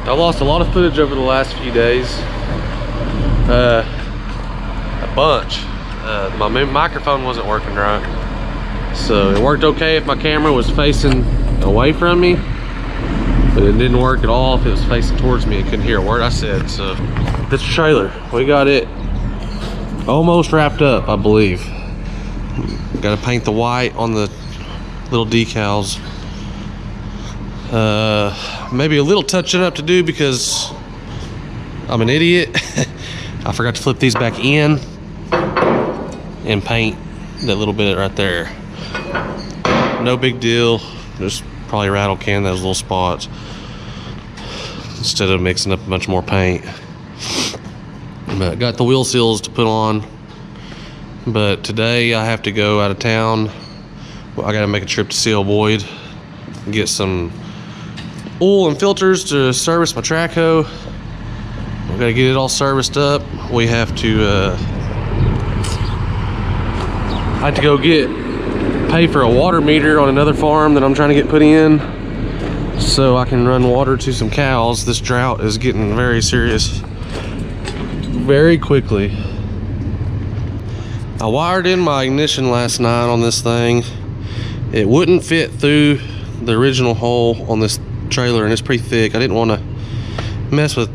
I lost a lot of footage over the last few days. A bunch. My microphone wasn't working right. So it worked okay if my camera was facing away from me, but it didn't work at all if it was facing towards me. I couldn't hear a word I said. So this trailer, we got it almost wrapped up, I believe. Got to paint the white on the little decals. Maybe a little touching up to do because I'm an idiot. I forgot to flip these back in and paint that little bit right there. No big deal, just probably rattle can those little spots instead of mixing up a bunch more paint. But got the wheel seals to put on, but today I have to go out of town. I gotta make a trip to Seal Boyd and get some oil and filters to service my track hoe. We gotta get it all serviced up. We have to I have to go pay for a water meter on another farm that I'm trying to get put in so I can run water to some cows. This drought is getting very serious very quickly. I wired in my ignition last night on this thing. It wouldn't fit through the original hole on this trailer, and it's pretty thick. I didn't want to mess with,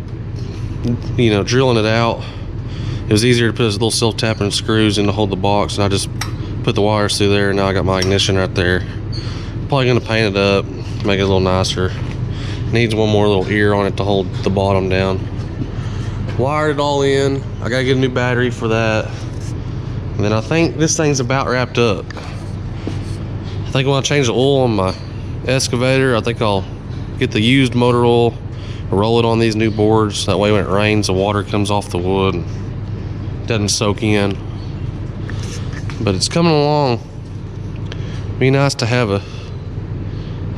you know, drilling it out. It was easier to put those little self-tapping screws in to hold the box, and I just put the wires through there, and now I got my ignition right there. Probably gonna paint it up, make it a little nicer. Needs one more little ear on it to hold the bottom down. Wired it all in. I gotta get a new battery for that. And then I think this thing's about wrapped up. I think when I change the oil on my excavator, I think I'll get the used motor oil, roll it on these new boards. That way when it rains, the water comes off the wood and doesn't soak in. But it's coming along. Be nice to have a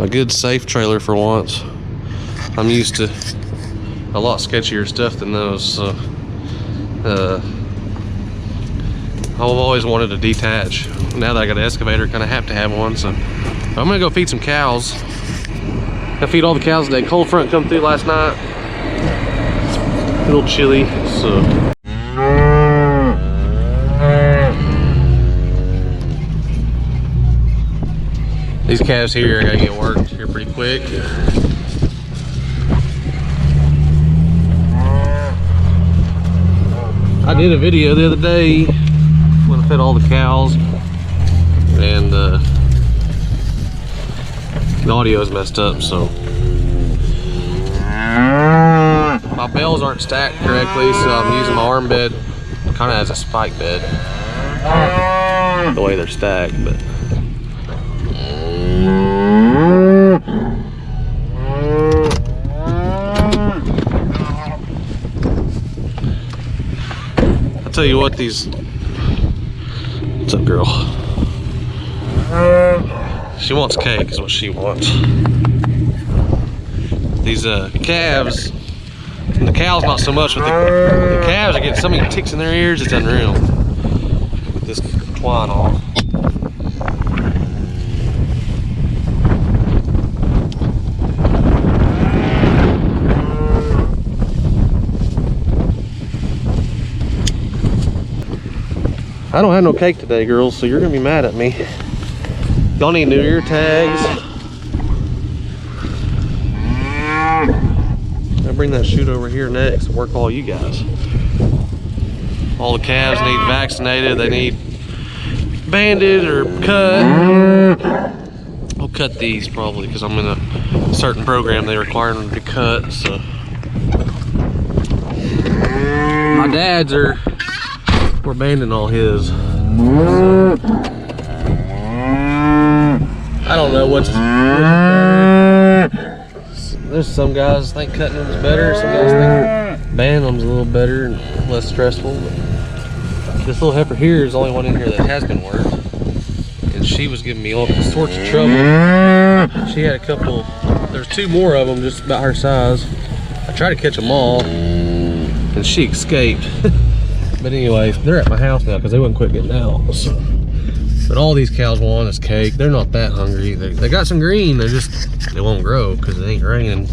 good safe trailer for once. I'm used to a lot sketchier stuff than those. So I've always wanted a detach. Now that I got an excavator, kind of have to have one. So I'm gonna go feed some cows. I feed all the cows today. Cold front come through last night. It's a little chilly, so. These calves here, I gotta get worked here pretty quick. I did a video the other day when I fed all the cows, and the audio is messed up, so my bells aren't stacked correctly, so I'm using my arm bed kind of as a spike bed, the way they're stacked. But I'll tell you what, these, what's up, girl? She wants cake is what she wants. These calves, and the cows not so much, but the calves are getting so many ticks in their ears, it's unreal. With this twine off. I don't have no cake today, girls, so you're gonna be mad at me. Y'all need new ear tags. I'll bring that chute over here next and work all you guys. All the calves need vaccinated. They need banded or cut. I'll cut these probably because I'm in a certain program they require them to be cut. So my dad's we're banding all his. So I don't know what's there's some guys think cutting them's better, some guys think banding them's a little better and less stressful. But this little heifer here is the only one in here that has been worked, and she was giving me all sorts of trouble. She had a couple, there's two more of them just about her size. I tried to catch them all and she escaped. But anyway, they're at my house now because they wouldn't quit getting out. So. But all these cows want is cake. They're not that hungry. They got some green. They won't grow because it ain't raining.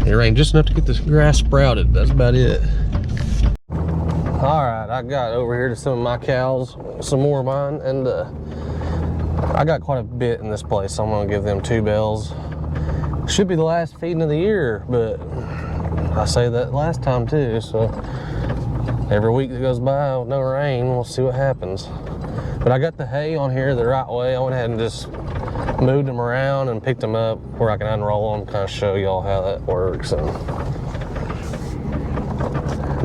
It rained just enough to get this grass sprouted. That's about it. All right, I got over here to some of my cows, some more of mine, and I got quite a bit in this place, so I'm gonna give them 2 bells. Should be the last feeding of the year, but I say that last time too, so every week that goes by with no rain, we'll see what happens. But I got the hay on here the right way. I went ahead and just moved them around and picked them up where I can unroll them, kind of show y'all how that works. And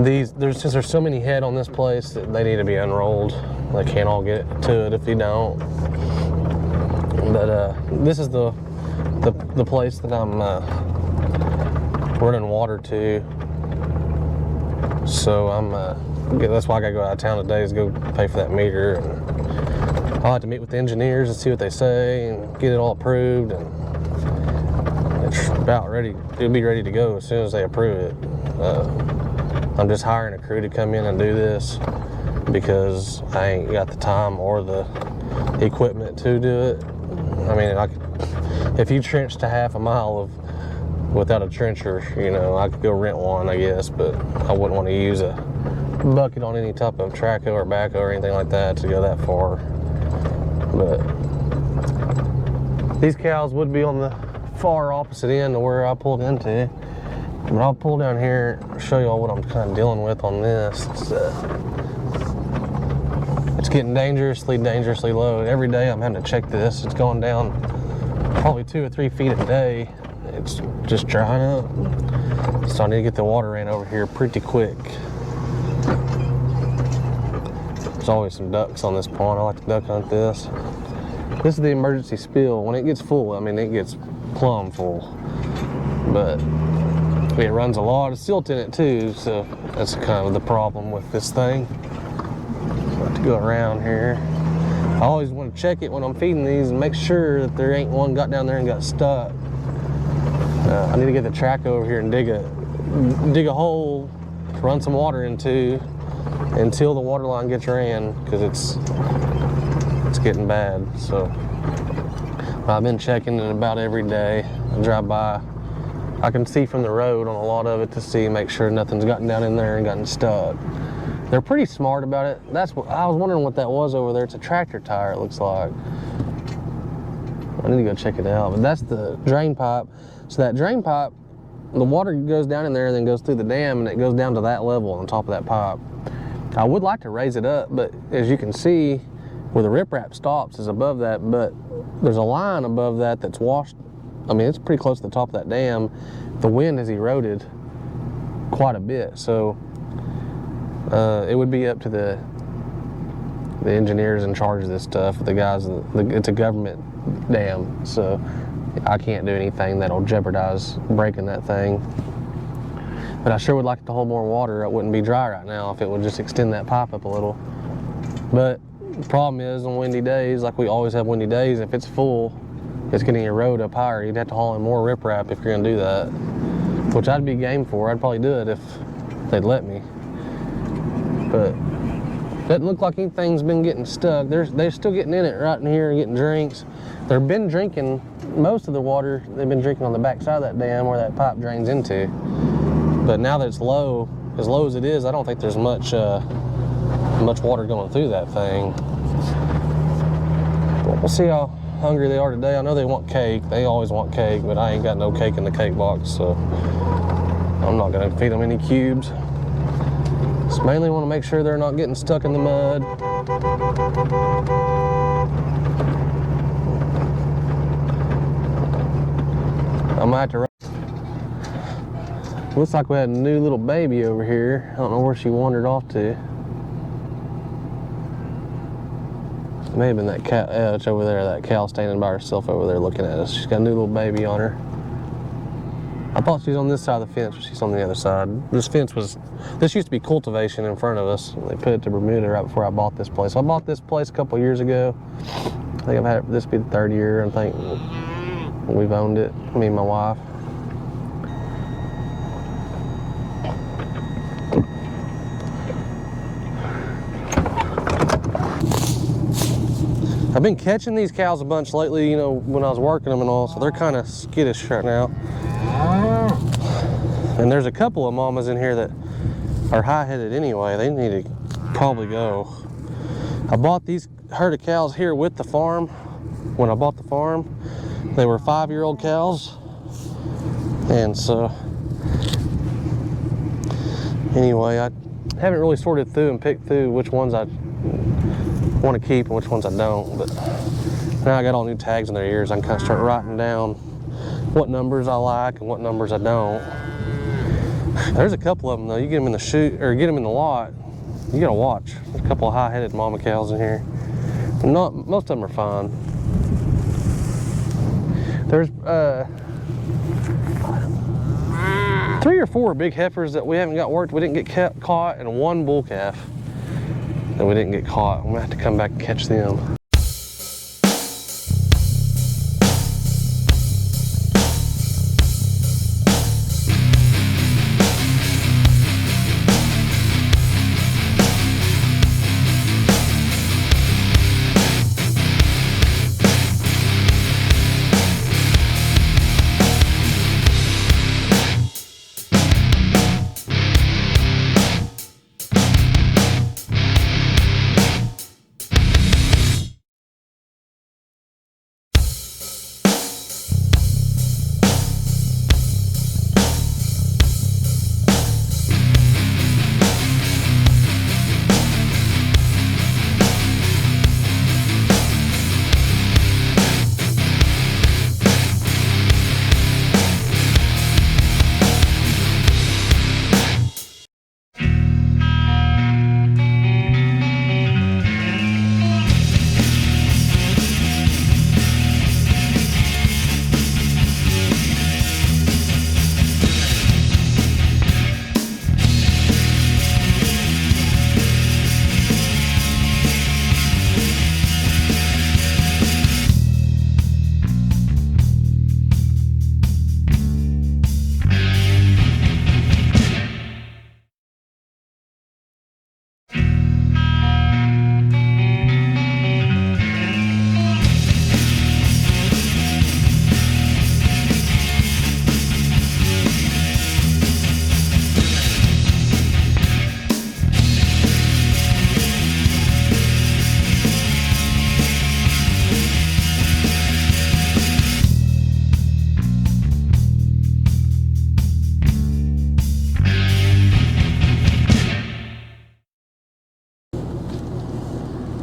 since there's so many head on this place, that they need to be unrolled. They can't all get to it if you don't. But this is the place that I'm running water to. So that's why I gotta go out of town today, is go pay for that meter. And I'll have to meet with the engineers and see what they say and get it all approved. And it's about ready. It'll be ready to go as soon as they approve it. I'm just hiring a crew to come in and do this because I ain't got the time or the equipment to do it. I mean, if you trenched a half a mile without a trencher, you know, I could go rent one, I guess, but I wouldn't want to use a bucket on any type of track or backhoe or anything like that to go that far. But these cows would be on the far opposite end of where I pulled into. But I'll pull down here and show you all what I'm kind of dealing with on this. It's getting dangerously low. Every day I'm having to check this. It's going down probably 2 or 3 feet a day. It's just drying up. So I need to get the water ran over here pretty quick. There's always some ducks on this pond. I like to duck hunt this. This is the emergency spill. When it gets full, I mean, it gets plumb full. But it runs a lot of silt in it too, so that's kind of the problem with this thing. So I have to go around here. I always want to check it when I'm feeding these and make sure that there ain't one got down there and got stuck. I need to get the track over here and dig a hole to run some water into until the water line gets ran, because it's getting bad. So I've been checking it about every day. I drive by. I can see from the road on a lot of it to make sure nothing's gotten down in there and gotten stuck. They're pretty smart about it. That's what I was wondering what that was over there. It's a tractor tire, it looks like. I need to go check it out. But that's the drain pipe. So that drain pipe, the water goes down in there and then goes through the dam, and it goes down to that level on top of that pipe. I would like to raise it up, but as you can see, where the riprap stops is above that, but there's a line above that that's washed. I mean, it's pretty close to the top of that dam. The wind has eroded quite a bit, so it would be up to the engineers in charge of this stuff, the guys. It's a government dam, so I can't do anything that'll jeopardize breaking that thing. But I sure would like it to hold more water. It wouldn't be dry right now if it would just extend that pipe up a little. But the problem is, on windy days, like we always have windy days, if it's full, it's going to erode up higher. You'd have to haul in more riprap if you're going to do that, which I'd be game for. I'd probably do it if they'd let me. But it doesn't look like anything's been getting stuck. They're still getting in it right in here and getting drinks. They've been drinking most of the water. They've been drinking on the back side of that dam where that pipe drains into. But now that it's low, as low as it is, I don't think there's much water going through that thing. But we'll see how hungry they are today. I know they want cake. They always want cake, but I ain't got no cake in the cake box, so I'm not gonna feed them any cubes. Just mainly want to make sure they're not getting stuck in the mud. I might have to. Looks like we had a new little baby over here. I don't know where she wandered off to. It may have been that cow. Yeah, it's over there. That cow standing by herself over there looking at us. She's got a new little baby on her. I thought she was on this side of the fence, but she's on the other side. This used to be cultivation in front of us. They put it to Bermuda right before I bought this place. I bought this place a couple years ago. I think I've had it, this will be the 3rd year, I think we've owned it, me and my wife. I've been catching these cows a bunch lately, you know, when I was working them and all, so they're kind of skittish right now. And there's a couple of mamas in here that are high-headed anyway. They need to probably go. I bought these herd of cows here with the farm. When I bought the farm, they were 5-year-old cows. And so, anyway, I haven't really sorted through and picked through which ones I want to keep and which ones I don't. But now I got all new tags in their ears. I can kind of start writing down what numbers I like and what numbers I don't. There's a couple of them though. You get them in the chute or get them in the lot, you gotta watch. There's a couple of high-headed mama cows in here. Most of them are fine. There's 3 or 4 big heifers that we haven't got worked. We didn't get caught, and 1 bull calf that we didn't get caught. I'm gonna have to come back and catch them.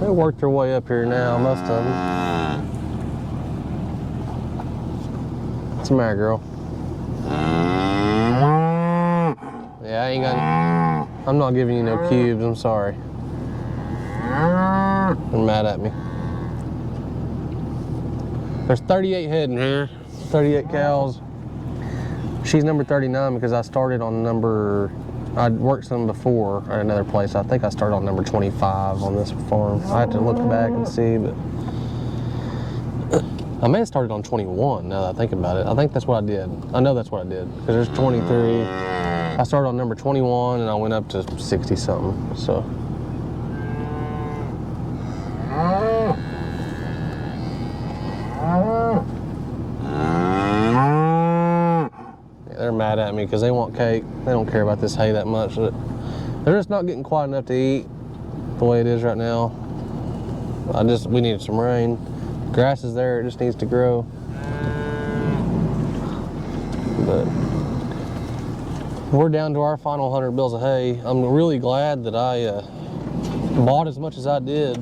They worked their way up here now, most of them. What's the matter, girl? Yeah, I ain't got. I'm not giving you no cubes. I'm sorry. You're mad at me. There's 38 head in here. 38 cows. She's number 39 because I started on number. I'd worked some before at another place. I think I started on number 25 on this farm. I have to look back and see, but I may have started on 21 now that I think about it. I think that's what I did. I know that's what I did because there's 23. I started on number 21 and I went up to 60 something. So. They're mad at me because they want cake. They don't care about this hay that much. They're just not getting quite enough to eat the way it is right now. We needed some rain. Grass is there, it just needs to grow. But we're down to our final 100 bales of hay. I'm really glad that I bought as much as I did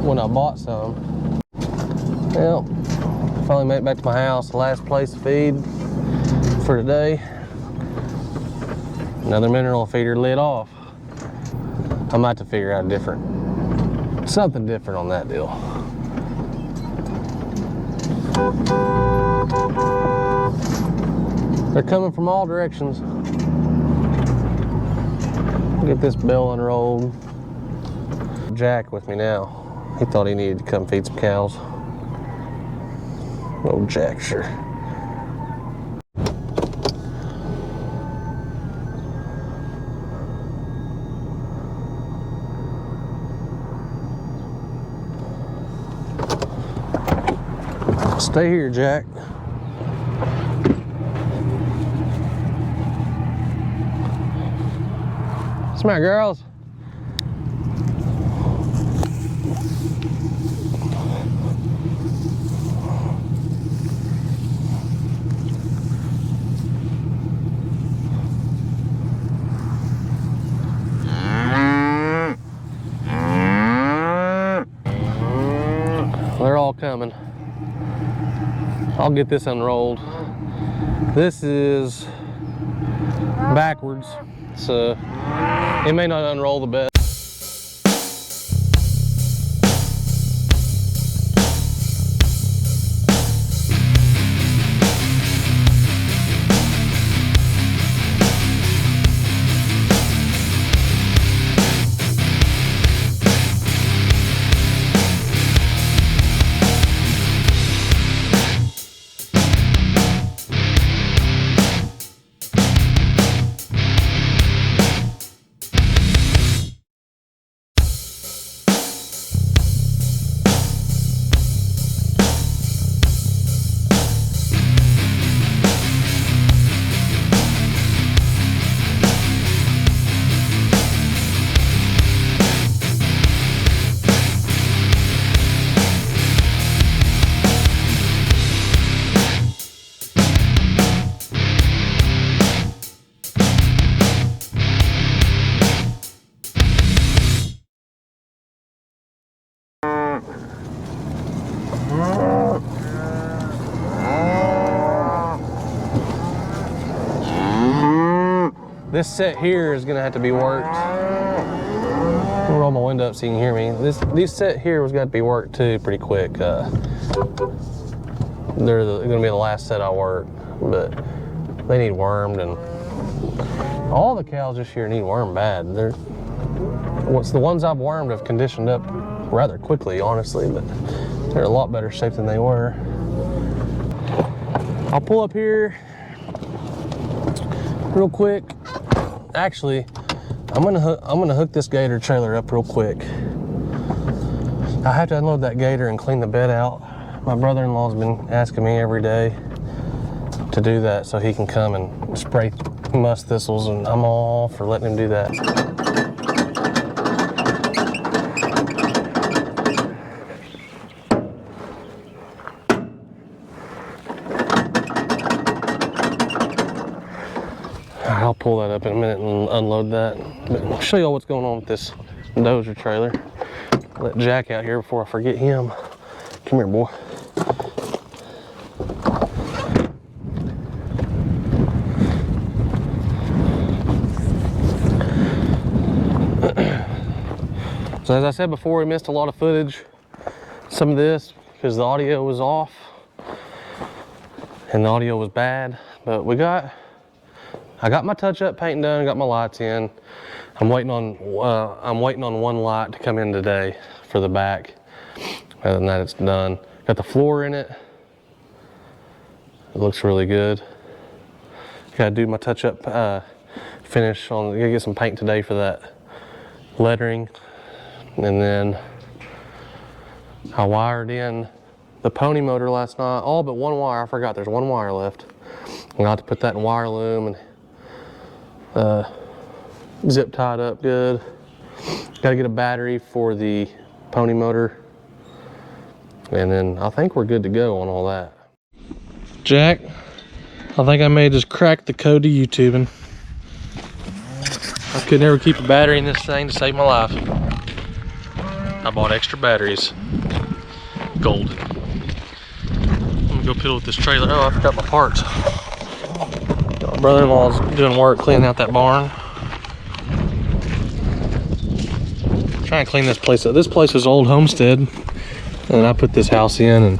when I bought some. Well, finally made it back to my house. The last place to feed for today. Another mineral feeder lid off. I might have to figure out something different on that deal. They're coming from all directions. Get this bell unrolled. Jack with me now. He thought he needed to come feed some cows. Old Jack, sure. Stay here, Jack. Come here, girls. They're all coming. I'll get this unrolled. This is backwards, so it may not unroll the best. This set here is gonna have to be worked. I'll roll my window up so you can hear me. These set here was gonna have to be worked too pretty quick. They're gonna be the last set I work, but they need wormed, and all the cows this year need wormed bad. The ones I've wormed have conditioned up rather quickly, honestly, but they're in a lot better shape than they were. I'll pull up here real quick. Actually, I'm gonna hook this gator trailer up real quick. I have to unload that gator and clean the bed out. My brother-in-law's been asking me every day to do that so he can come and spray musk thistles, and I'm all for letting him do that. I'll pull that up in a minute and unload that. But I'll show you all what's going on with this dozer trailer. Let Jack out here before I forget him. Come here, boy. So as I said before, we missed a lot of footage. Some of this because the audio was off and the audio was bad, but I got my touch-up painting done, got my lights in. I'm waiting on one light to come in today for the back. Other than that, it's done. Got the floor in it. It looks really good. Got to do my touch-up finish on. Gotta get some paint today for that lettering, and then I wired in the pony motor last night. All but one wire. I forgot there's one wire left. I'm gonna have to put that in wire loom and zip tied up good. Gotta get a battery for the pony motor, and then I think we're good to go on all that. Jack, I think I may just crack the code to YouTubing. I could never keep a battery in this thing to save my life. I bought extra batteries. Gold. I'm gonna go piddle with this trailer. Oh, I forgot my parts. My brother-in-law's doing work cleaning out that barn. Trying to clean this place up. This place was old homestead, and I put this house in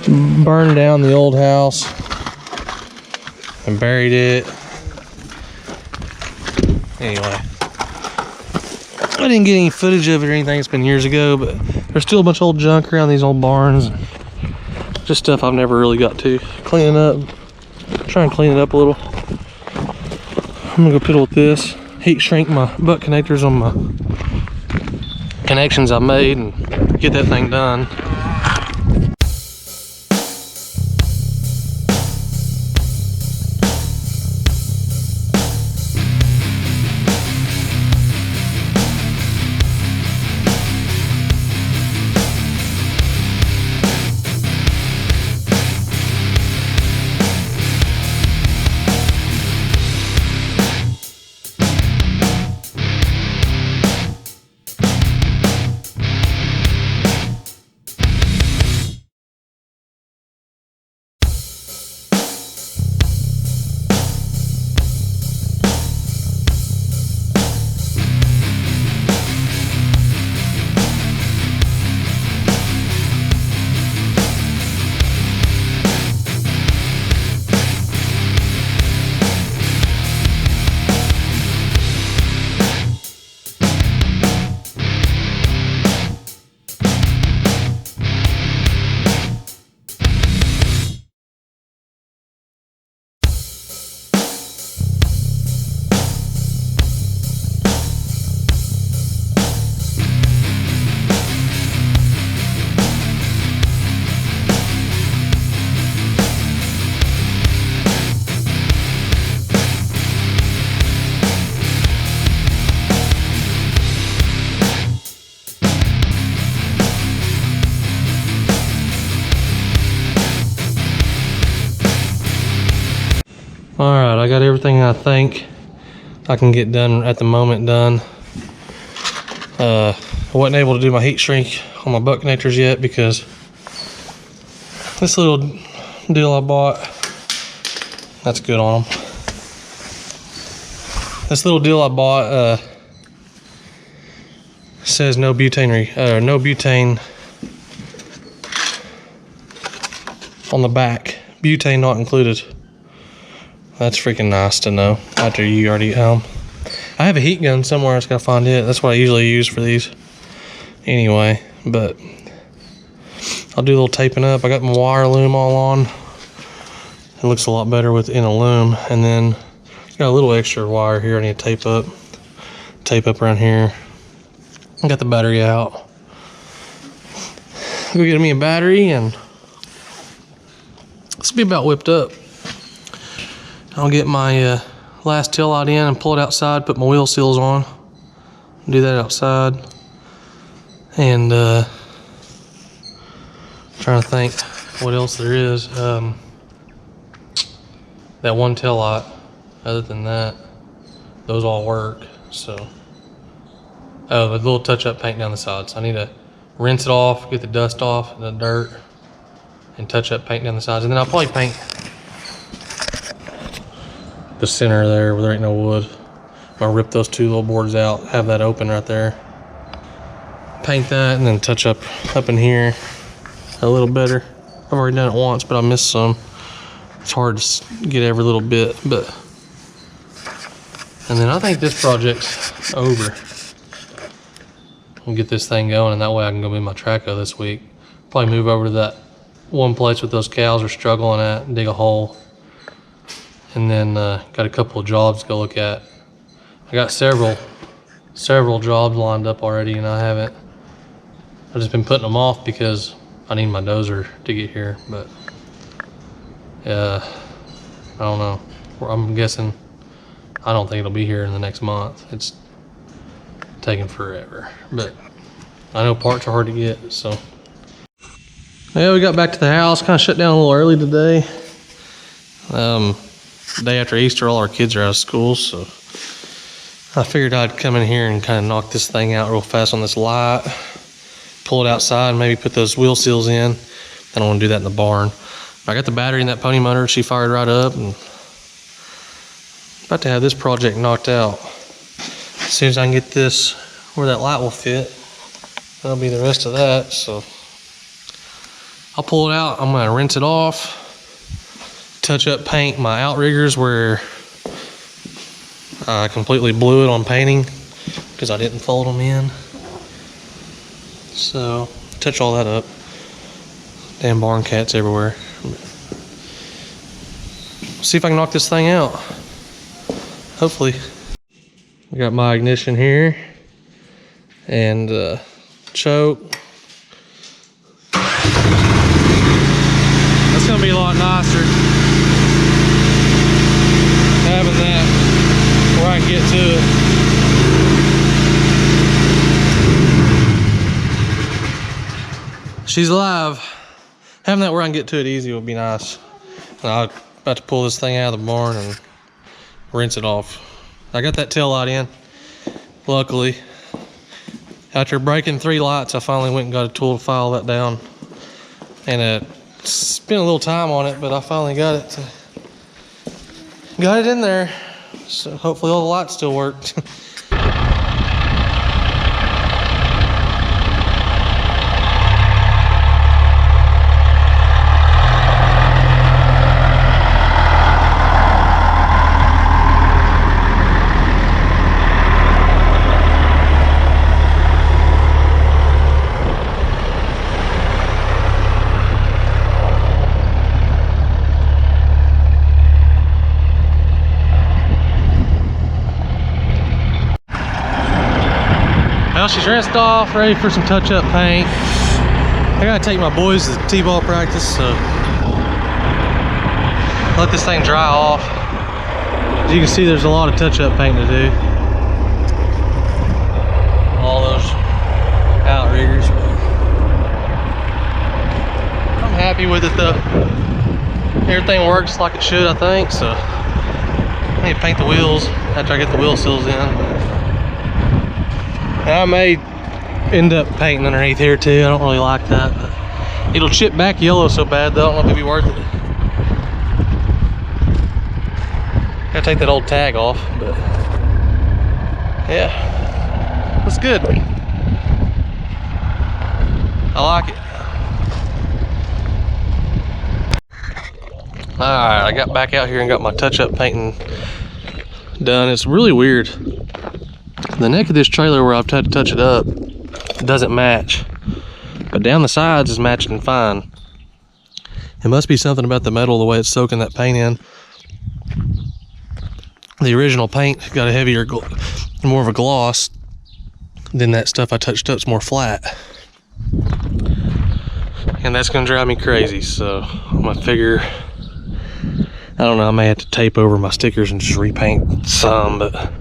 and burned down the old house and buried it. Anyway, I didn't get any footage of it or anything. It's been years ago, but there's still a bunch of old junk around these old barns. Just stuff I've never really got to clean up. Try and clean it up a little. I'm gonna go piddle with this. Heat shrink my butt connectors on my connections I made and get that thing done. All right, I got everything I think I can get done at the moment done. I wasn't able to do my heat shrink on my butt connectors yet because this little deal I bought, that's good on them. This little deal I bought says no butane no butane on the back. Butane not included. That's freaking nice to know after you already get home. I have a heat gun somewhere. I just gotta find it. That's what I usually use for these anyway, but I'll do a little taping up. I got my wire loom all on. It looks a lot better in a loom. And then got a little extra wire here I need to tape up. Tape up around here. I got the battery out. Go get me a battery and this will be about whipped up. I'll get my last tail light in and pull it outside, put my wheel seals on. Do that outside. And trying to think what else there is. That one tail light, other than that, those all work. So, oh, a little touch-up paint down the sides. I need to rinse it off, get the dust off, the dirt, and touch-up paint down the sides. And then I'll probably paint the center there where there ain't no wood. I'll rip those two little boards out, have that open right there. Paint that and then touch up in here a little better. I've already done it once, but I missed some. It's hard to get every little bit, but. And then I think this project's over. I'll get this thing going and that way I can go be my traco this week. Probably move over to that one place with those cows are struggling at and dig a hole. And then got a couple of jobs to go look at. I got several jobs lined up already and I've just been putting them off because I need my dozer to get here, but I don't know. I'm guessing, I don't think it'll be here in the next month. It's taking forever, but I know parts are hard to get, so. Yeah, we got back to the house, kind of shut down a little early today. The day after Easter, all our kids are out of school, so I figured I'd come in here and kind of knock this thing out real fast on this light, pull it outside, and maybe put those wheel seals in. I don't want to do that in the barn. But I got the battery in that pony motor. She fired right up, and about to have this project knocked out. As soon as I can get this where that light will fit, that'll be the rest of that. So I'll pull it out. I'm gonna rinse it off. Touch up paint my outriggers where I completely blew it on painting because I didn't fold them in. So touch all that up. Damn barn cats everywhere. See if I can knock this thing out. Hopefully. I got my ignition here and choke. That's gonna be a lot nicer. Having that where I can get to it. She's alive. Having that where I can get to it easy would be nice. I'm about to pull this thing out of the barn and rinse it off. I got that tail light in, luckily. After breaking 3 lights, I finally went and got a tool to file that down. And it spent a little time on it, but I finally got it. Got it in there, so hopefully all the lights still worked. Well, she's rinsed off, ready for some touch-up paint. I gotta take my boys to t-ball practice, so let this thing dry off. As you can see, there's a lot of touch-up paint to do. All those outriggers. I'm happy with it though. Everything works like it should, I think, so I need to paint the wheels after I get the wheel seals in. And I may end up painting underneath here too. I don't really like that, but it'll chip back yellow so bad though. I don't know if it'd be worth it. Gotta take that old tag off, but yeah, looks good. I like it. Alright, I got back out here and got my touch-up painting done. It's really weird. The neck of this trailer where I've tried to touch it up doesn't match, but down the sides is matching fine. It must be something about the metal, the way it's soaking that paint in. The original paint got a heavier, more of a gloss than that stuff I touched up's more flat. And that's gonna drive me crazy, so I'm gonna figure, I don't know, I may have to tape over my stickers and just repaint some, but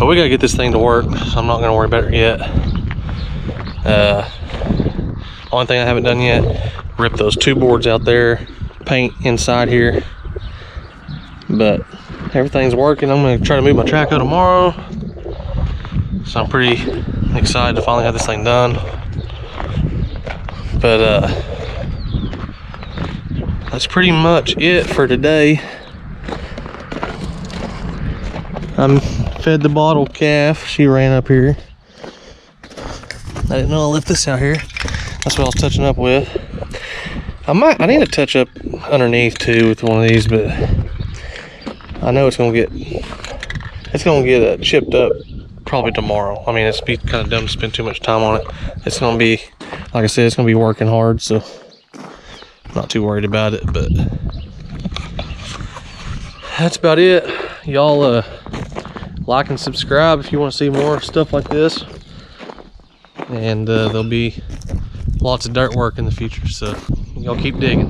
we gotta get this thing to work, so I'm not gonna worry about it yet. Only thing I haven't done yet, rip those two boards out there, paint inside here, but everything's working. I'm gonna try to move my track out tomorrow, so I'm pretty excited to finally have this thing done. But that's pretty much it for today. I'm fed the bottle calf. She ran up here. I didn't know I left this out here. That's what I was touching up with. I need to touch up underneath too with one of these, but I know it's gonna get chipped up probably tomorrow. I mean, it's be kind of dumb to spend too much time on it. It's gonna be, like I said, it's gonna be working hard, so I'm not too worried about it. But that's about it. Y'all like and subscribe if you want to see more stuff like this, and there'll be lots of dirt work in the future, so y'all keep digging.